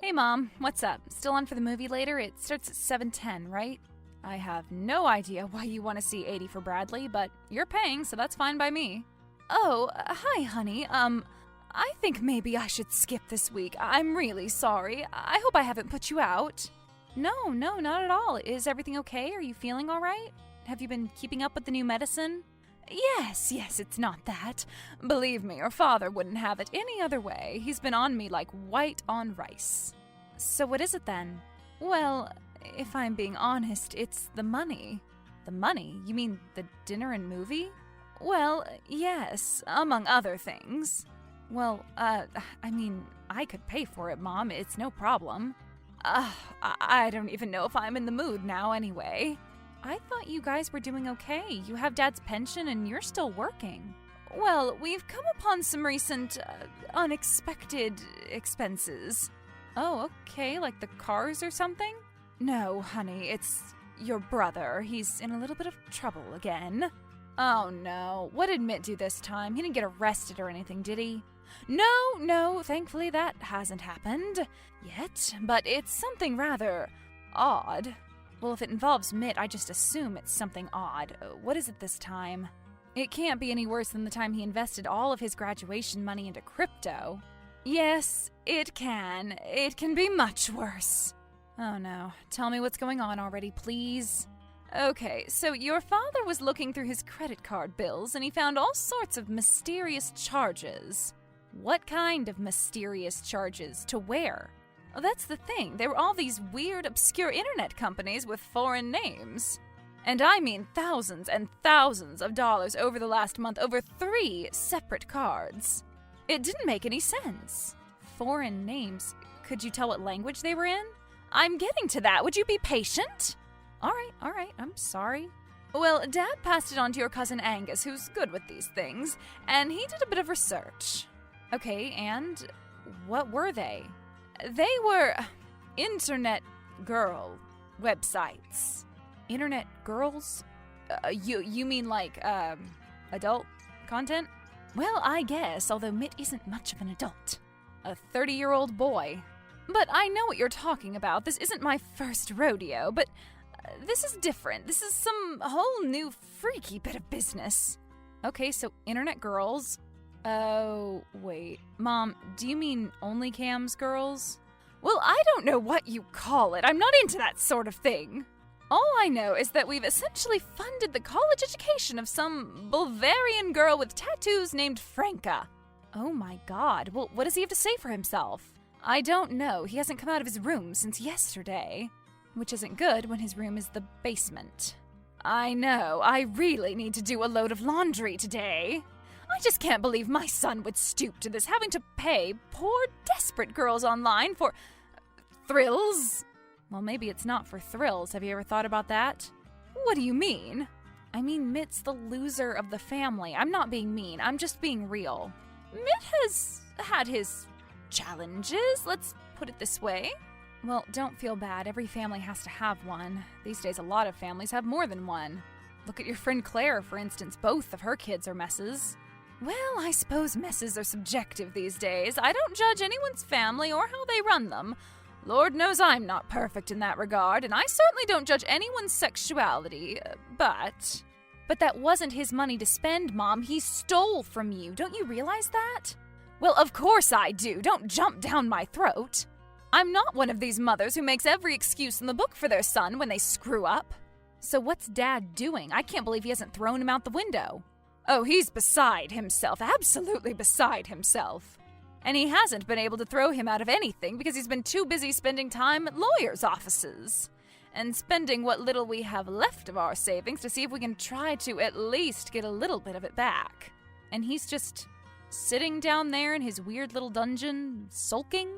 Hey Mom, what's up? Still on for the movie later? It starts at 7:10, right? I have no idea why you want to see 80 for Bradley, but you're paying, so that's fine by me. Oh, hi honey, I think maybe I should skip this week. I'm really sorry. I hope I haven't put you out. No, not at all. Is everything okay? Are you feeling all right? Have you been keeping up with the new medicine? Yes, it's not that. Believe me, your father wouldn't have it any other way. He's been on me like white on rice. So what is it then? Well, if I'm being honest, it's the money. The money? You mean the dinner and movie? Well, yes, among other things. Well, I could pay for it, Mom. It's no problem. I don't even know if I'm in the mood now anyway. I thought you guys were doing okay. You have Dad's pension and you're still working. Well, we've come upon some recent, unexpected expenses. Oh, okay, like the cars or something? No, honey, it's your brother. He's in a little bit of trouble again. Oh no, what did Mitt do this time? He didn't get arrested or anything, did he? No, thankfully that hasn't happened yet, but it's something rather odd. Well, if it involves Mitt, I just assume it's something odd. What is it this time? It can't be any worse than the time he invested all of his graduation money into crypto. Yes, it can. It can be much worse. Oh no, tell me what's going on already, please. Okay, so your father was looking through his credit card bills and he found all sorts of mysterious charges. What kind of mysterious charges? To where? Oh, that's the thing. There were all these weird, obscure internet companies with foreign names. And I mean thousands and thousands of dollars over the last month over 3 separate cards. It didn't make any sense. Foreign names. Could you tell what language they were in? I'm getting to that. Would you be patient? All right. I'm sorry. Well, Dad passed it on to your cousin Angus, who's good with these things, and he did a bit of research. Okay, and what were they? They were internet girl websites. Internet girls? You mean like, adult content? Well, I guess, although Mitt isn't much of an adult. A 30-year-old boy. But I know what you're talking about. This isn't my first rodeo, but this is different. This is some whole new freaky bit of business. Okay, so internet girls. Oh, wait. Mom, do you mean OnlyCams girls? Well, I don't know what you call it. I'm not into that sort of thing. All I know is that we've essentially funded the college education of some Bulgarian girl with tattoos named Franca. Oh my god. Well, what does he have to say for himself? I don't know. He hasn't come out of his room since yesterday. Which isn't good when his room is the basement. I know. I really need to do a load of laundry today. I just can't believe my son would stoop to this, having to pay poor, desperate girls online for thrills. Well, maybe it's not for thrills. Have you ever thought about that? What do you mean? I mean, Mitt's the loser of the family. I'm not being mean. I'm just being real. Mitt has had his challenges, let's put it this way. Well, don't feel bad. Every family has to have one. These days, a lot of families have more than one. Look at your friend Claire, for instance. Both of her kids are messes. Well, I suppose messes are subjective these days. I don't judge anyone's family or how they run them. Lord knows I'm not perfect in that regard, and I certainly don't judge anyone's sexuality, but that wasn't his money to spend, Mom. He stole from you. Don't you realize that? Well, of course I do. Don't jump down my throat. I'm not one of these mothers who makes every excuse in the book for their son when they screw up. So what's Dad doing? I can't believe he hasn't thrown him out the window. Oh, he's beside himself, absolutely beside himself. And he hasn't been able to throw him out of anything because he's been too busy spending time at lawyers' offices and spending what little we have left of our savings to see if we can try to at least get a little bit of it back. And he's just sitting down there in his weird little dungeon, sulking?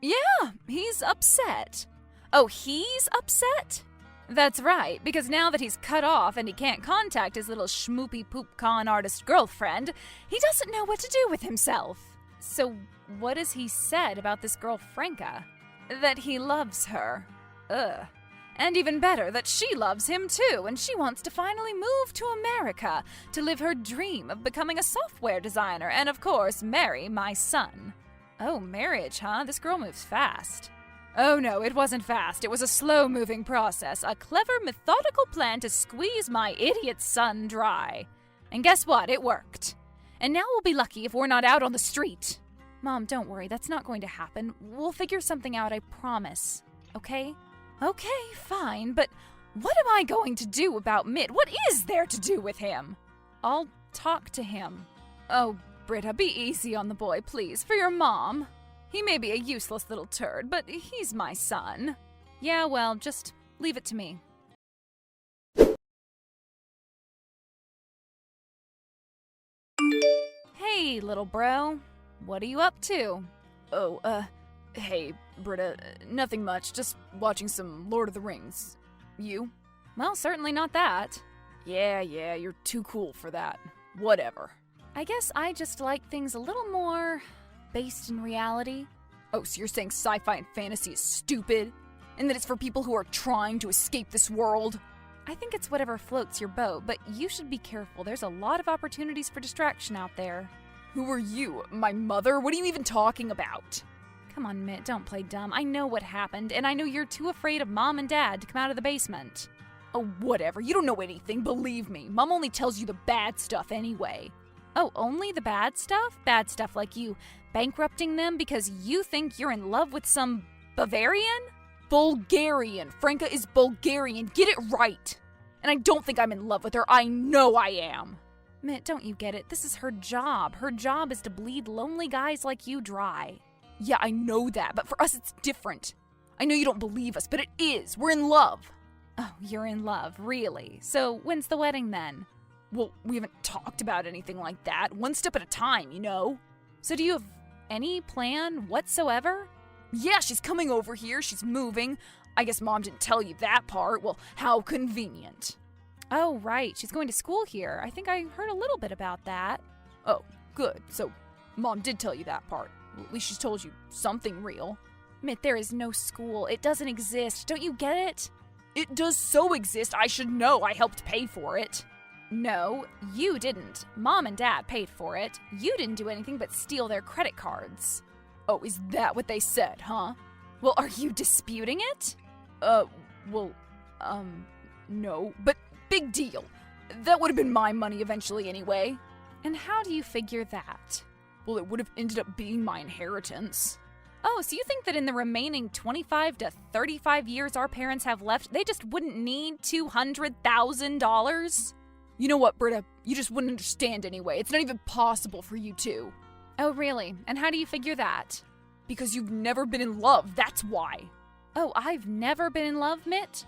Yeah, he's upset. Oh, he's upset? That's right, because now that he's cut off and he can't contact his little schmoopy poop con artist girlfriend, he doesn't know what to do with himself. So what has he said about this girl Franca? That he loves her. Ugh. And even better, that she loves him too, and she wants to finally move to America to live her dream of becoming a software designer and, of course, marry my son. Oh, marriage, huh? This girl moves fast. Oh no, it wasn't fast. It was a slow-moving process, a clever, methodical plan to squeeze my idiot son dry. And guess what? It worked. And now we'll be lucky if we're not out on the street. Mom, don't worry. That's not going to happen. We'll figure something out, I promise. Okay? Okay, fine, but what am I going to do about Mitt? What is there to do with him? I'll talk to him. Oh, Britta, be easy on the boy, please, for your mom. He may be a useless little turd, but he's my son. Yeah, well, just leave it to me. Hey, little bro. What are you up to? Hey, Britta, nothing much, just watching some Lord of the Rings. You? Well, certainly not that. Yeah, you're too cool for that. Whatever. I guess I just like things a little more based in reality. Oh, so you're saying sci-fi and fantasy is stupid? And that it's for people who are trying to escape this world? I think it's whatever floats your boat, but you should be careful. There's a lot of opportunities for distraction out there. Who are you? My mother? What are you even talking about? Come on, Mitt, don't play dumb. I know what happened, and I know you're too afraid of Mom and Dad to come out of the basement. Oh, whatever. You don't know anything, believe me. Mom only tells you the bad stuff anyway. Oh, only the bad stuff? Bad stuff like you bankrupting them because you think you're in love with some Bavarian? Bulgarian. Franca is Bulgarian. Get it right. And I don't think I'm in love with her. I know I am. Mitt, don't you get it? This is her job. Her job is to bleed lonely guys like you dry. Yeah, I know that, but for us it's different. I know you don't believe us, but it is. We're in love. Oh, you're in love, really? So when's the wedding then? Well, we haven't talked about anything like that. One step at a time, you know? So do you have any plan whatsoever? Yeah, she's coming over here. She's moving. I guess Mom didn't tell you that part. Well, how convenient. Oh, right. She's going to school here. I think I heard a little bit about that. Oh, good. So Mom did tell you that part. Well, at least she's told you something real. Mitt, there is no school. It doesn't exist. Don't you get it? It does so exist. I should know. I helped pay for it. No, you didn't. Mom and Dad paid for it. You didn't do anything but steal their credit cards. Oh, is that what they said, huh? Well, are you disputing it? No, but big deal. That would have been my money eventually anyway. And how do you figure that? Well, it would have ended up being my inheritance. Oh, so you think that in the remaining 25 to 35 years our parents have left, they just wouldn't need $200,000? You know what, Britta? You just wouldn't understand anyway. It's not even possible for you to. Oh, really? And how do you figure that? Because you've never been in love, that's why. Oh, I've never been in love, Mitt?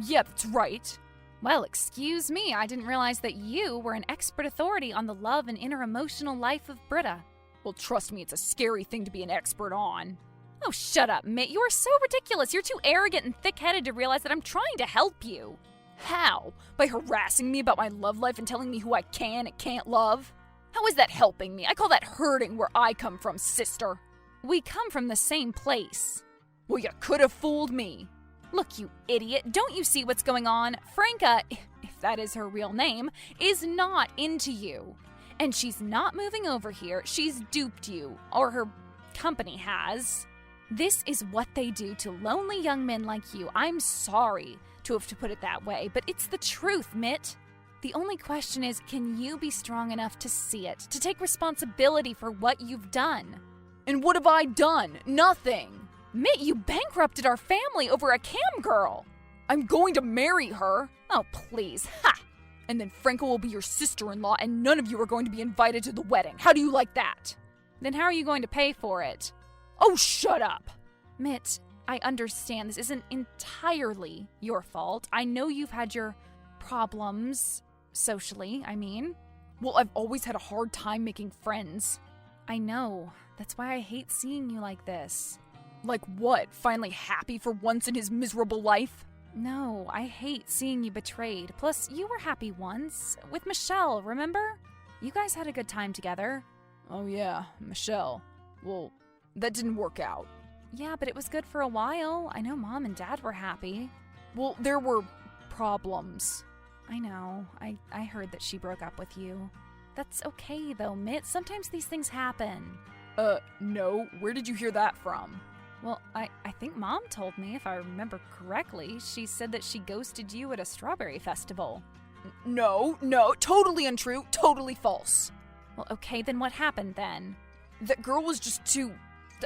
Yeah, that's right. Well, excuse me, I didn't realize that you were an expert authority on the love and inner emotional life of Britta. Well, trust me, it's a scary thing to be an expert on. Oh, shut up, Mitt. You are so ridiculous. You're too arrogant and thick-headed to realize that I'm trying to help you. How? By harassing me about my love life and telling me who I can and can't love? How is that helping me? I call that hurting where I come from, sister. We come from the same place. Well, you could have fooled me. Look, you idiot, don't you see what's going on? Franca, if that is her real name, is not into you. And she's not moving over here. She's duped you, or her company has. This is what they do to lonely young men like you. I'm sorry to have to put it that way, but it's the truth, Mitt. The only question is, can you be strong enough to see it, to take responsibility for what you've done? And what have I done? Nothing. Mitt, you bankrupted our family over a cam girl. I'm going to marry her. Oh, please. Ha! And then Franca will be your sister-in-law, and none of you are going to be invited to the wedding. How do you like that? Then how are you going to pay for it? Oh, shut up! Mitt, I understand this isn't entirely your fault. I know you've had your problems, socially, I mean. Well, I've always had a hard time making friends. I know. That's why I hate seeing you like this. Like what? Finally happy for once in his miserable life? No, I hate seeing you betrayed. Plus, you were happy once. With Michelle, remember? You guys had a good time together. Oh yeah, Michelle. Well, that didn't work out. Yeah, but it was good for a while. I know Mom and Dad were happy. Well, there were problems. I know. I heard that she broke up with you. That's okay, though, Mitt. Sometimes these things happen. No. Where did you hear that from? Well, I think Mom told me, if I remember correctly. She said that she ghosted you at a strawberry festival. No, totally untrue, totally false. Well, okay, then what happened then? That girl was just too,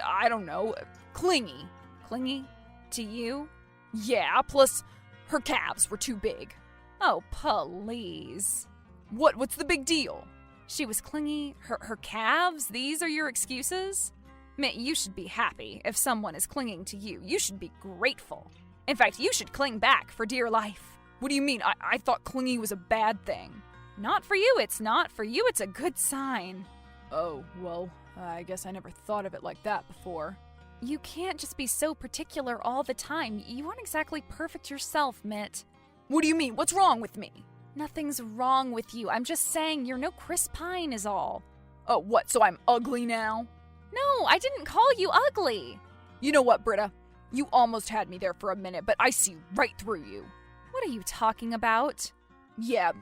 I don't know, clingy. Clingy? To you? Yeah, plus her calves were too big. Oh, please. What's the big deal? She was clingy, her calves, these are your excuses? Mitt, you should be happy if someone is clinging to you. You should be grateful. In fact, you should cling back for dear life. What do you mean? I thought clingy was a bad thing. Not for you, it's not. For you, it's a good sign. Oh, well, I guess I never thought of it like that before. You can't just be so particular all the time. You aren't exactly perfect yourself, Mitt. What do you mean? What's wrong with me? Nothing's wrong with you. I'm just saying you're no Chris Pine is all. Oh, what, so I'm ugly now? No, I didn't call you ugly. You know what, Britta? You almost had me there for a minute, but I see right through you. What are you talking about? Yeah,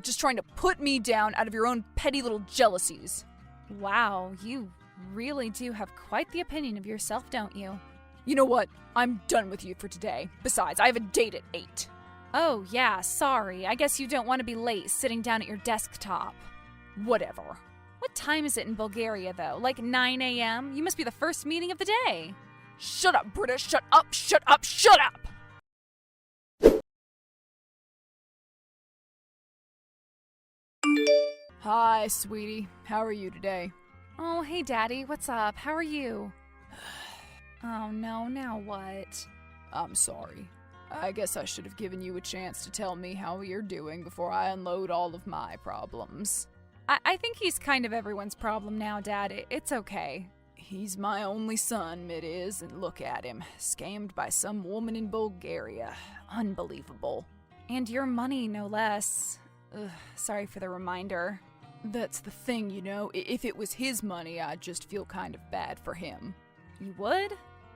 just trying to put me down out of your own petty little jealousies. Wow, you really do have quite the opinion of yourself, don't you? You know what? I'm done with you for today. Besides, I have a date at 8. Oh, yeah, sorry. I guess you don't want to be late sitting down at your desktop. Whatever. What time is it in Bulgaria, though? Like 9 a.m.? You must be the first meeting of the day. Shut up, Britta! Shut up! Shut up! Shut up! Hi, sweetie. How are you today? Oh, hey, Daddy. What's up? How are you? Oh, no. Now what? I'm sorry. I guess I should have given you a chance to tell me how you're doing before I unload all of my problems. I think he's kind of everyone's problem now, Dad. It's okay. He's my only son, Mitt is, and look at him. Scammed by some woman in Bulgaria. Unbelievable. And your money, no less. Ugh, sorry for the reminder. That's the thing, you know. If it was his money, I'd just feel kind of bad for him. You would?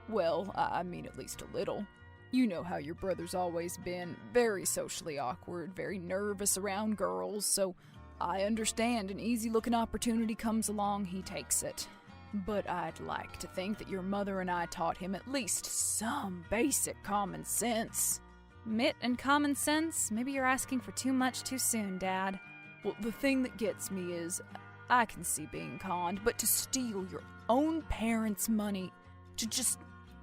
Well, I mean at least a little. You know how your brother's always been. Very socially awkward, very nervous around girls, so I understand an easy-looking opportunity comes along, he takes it. But I'd like to think that your mother and I taught him at least some basic common sense. Mitt and common sense? Maybe you're asking for too much too soon, Dad. Well, the thing that gets me is, I can see being conned, but to steal your own parents' money, to just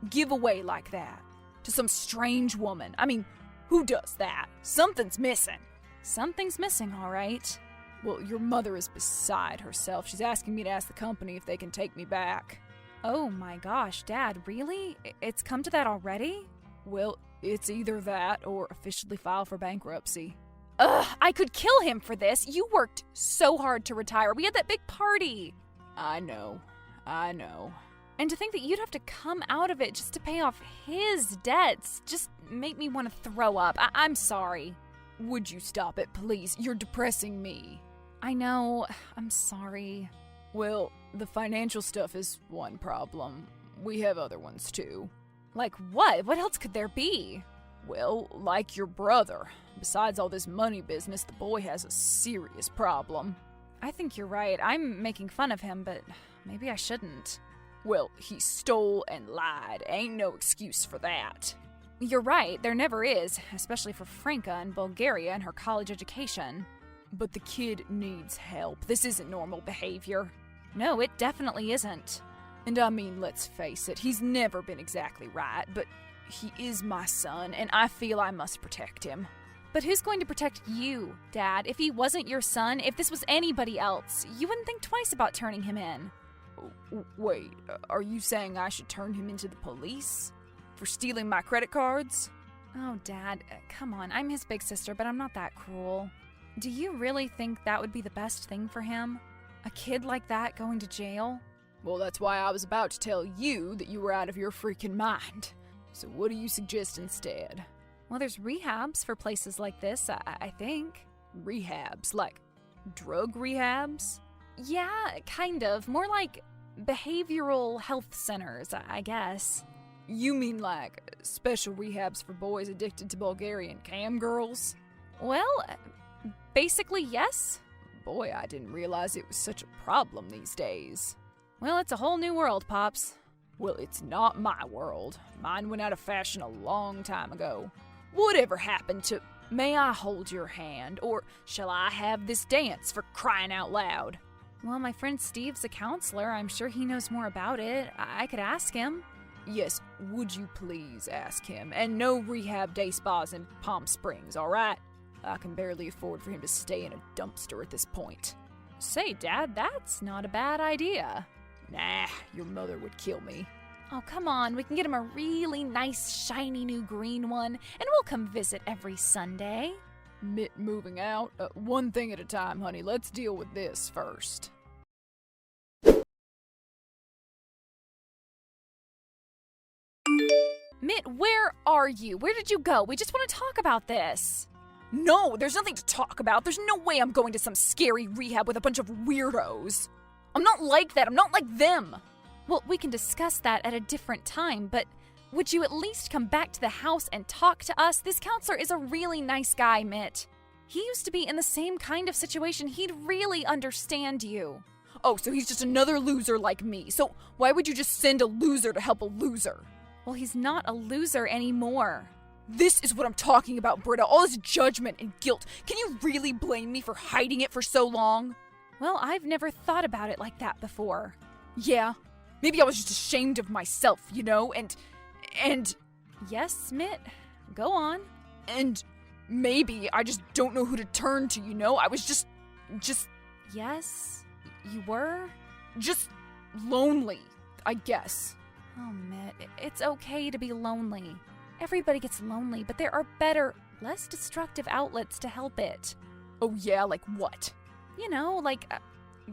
give away like that, to some strange woman. I mean, who does that? Something's missing. Something's missing, all right. Well, your mother is beside herself. She's asking me to ask the company if they can take me back. Oh my gosh, Dad, really? It's come to that already? Well, it's either that or officially file for bankruptcy. Ugh, I could kill him for this. You worked so hard to retire. We had that big party. I know. And to think that you'd have to come out of it just to pay off his debts just made me want to throw up. I'm sorry. Would you stop it, please? You're depressing me. I know. I'm sorry. Well, the financial stuff is one problem. We have other ones too. Like what? What else could there be? Well, like your brother. Besides all this money business, the boy has a serious problem. I think you're right. I'm making fun of him, but maybe I shouldn't. Well, he stole and lied. Ain't no excuse for that. You're right, there never is, especially for Franca in Bulgaria and her college education. But the kid needs help. This isn't normal behavior. No, it definitely isn't. And I mean, let's face it, he's never been exactly right, but he is my son, and I feel I must protect him. But who's going to protect you, Dad? If he wasn't your son, if this was anybody else, you wouldn't think twice about turning him in. Wait, are you saying I should turn him into the police? For stealing my credit cards? Oh, Dad, come on. I'm his big sister, but I'm not that cruel. Do you really think that would be the best thing for him? A kid like that going to jail? Well, that's why I was about to tell you that you were out of your freaking mind. So what do you suggest instead? Well, there's rehabs for places like this, I think. Rehabs? Like drug rehabs? Yeah, kind of. More like behavioral health centers, I guess. You mean like special rehabs for boys addicted to Bulgarian cam girls? Well, basically, yes. Boy, I didn't realize it was such a problem these days. Well, it's a whole new world, Pops. Well, it's not my world. Mine went out of fashion a long time ago. Whatever happened to, may I hold your hand, or shall I have this dance, for crying out loud? Well, my friend Steve's a counselor. I'm sure he knows more about it. I could ask him. Yes, would you please ask him? And no rehab day spas in Palm Springs, all right? I can barely afford for him to stay in a dumpster at this point. Say, Dad, that's not a bad idea. Nah, your mother would kill me. Oh, come on. We can get him a really nice, shiny new green one, and we'll come visit every Sunday. Mitt moving out? One thing at a time, honey. Let's deal with this first. Mitt, where are you? Where did you go? We just want to talk about this. No, there's nothing to talk about. There's no way I'm going to some scary rehab with a bunch of weirdos. I'm not like that. I'm not like them. Well, we can discuss that at a different time, but would you at least come back to the house and talk to us? This counselor is a really nice guy, Mitt. He used to be in the same kind of situation. He'd really understand you. Oh, so he's just another loser like me. So why would you just send a loser to help a loser? Well, he's not a loser anymore. This is what I'm talking about, Britta. All this judgment and guilt. Can you really blame me for hiding it for so long? Well, I've never thought about it like that before. Yeah. Maybe I was just ashamed of myself, you know, and... Yes, Mitt. Go on. And maybe I just don't know who to turn to, you know? I was just... Yes, you were? Just lonely, I guess. Oh, Mitt, it's okay to be lonely. Everybody gets lonely, but there are better, less destructive outlets to help it. Oh yeah, like what? You know, like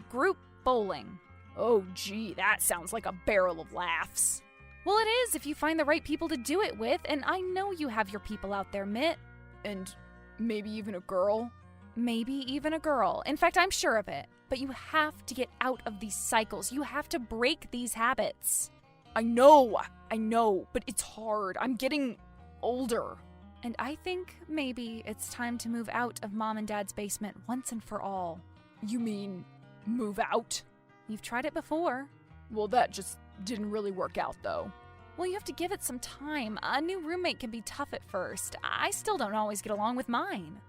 group bowling. Oh gee, that sounds like a barrel of laughs. Well, it is if you find the right people to do it with, and I know you have your people out there, Mitt. And maybe even a girl? Maybe even a girl. In fact, I'm sure of it. But you have to get out of these cycles. You have to break these habits. I know, but it's hard. I'm getting older. And I think maybe it's time to move out of Mom and Dad's basement once and for all. You mean move out? You've tried it before. Well, that just didn't really work out, though. Well, you have to give it some time. A new roommate can be tough at first. I still don't always get along with mine.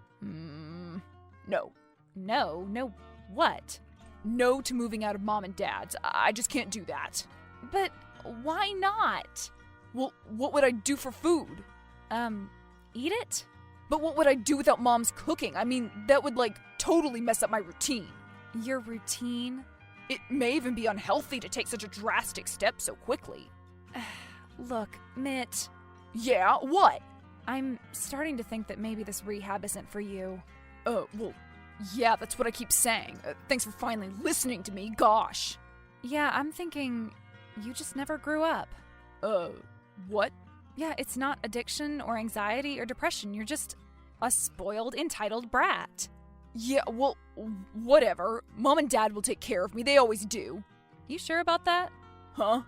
No. No what? No to moving out of Mom and Dad's. I just can't do that. But why not? Well, what would I do for food? Eat it? But what would I do without Mom's cooking? I mean, that would, totally mess up my routine. Your routine? It may even be unhealthy to take such a drastic step so quickly. Look, Mitt. Yeah, what? I'm starting to think that maybe this rehab isn't for you. Well, yeah, that's what I keep saying. Thanks for finally listening to me, gosh. Yeah, I'm thinking you just never grew up. What? Yeah, it's not addiction or anxiety or depression. You're just a spoiled, entitled brat. Yeah, well, whatever. Mom and Dad will take care of me. They always do. You sure about that? Huh?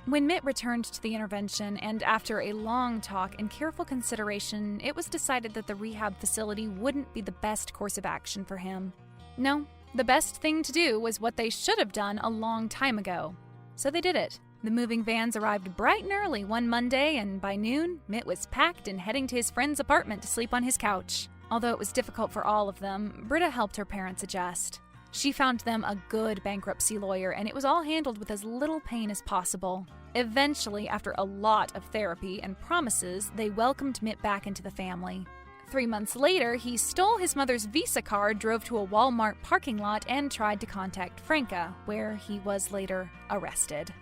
When Mitt returned to the intervention, and after a long talk and careful consideration, it was decided that the rehab facility wouldn't be the best course of action for him. No, the best thing to do was what they should have done a long time ago. So they did it. The moving vans arrived bright and early one Monday, and by noon, Mitt was packed and heading to his friend's apartment to sleep on his couch. Although it was difficult for all of them, Britta helped her parents adjust. She found them a good bankruptcy lawyer, and it was all handled with as little pain as possible. Eventually, after a lot of therapy and promises, they welcomed Mitt back into the family. 3 months later, he stole his mother's Visa card, drove to a Walmart parking lot, and tried to contact Franca, where he was later arrested.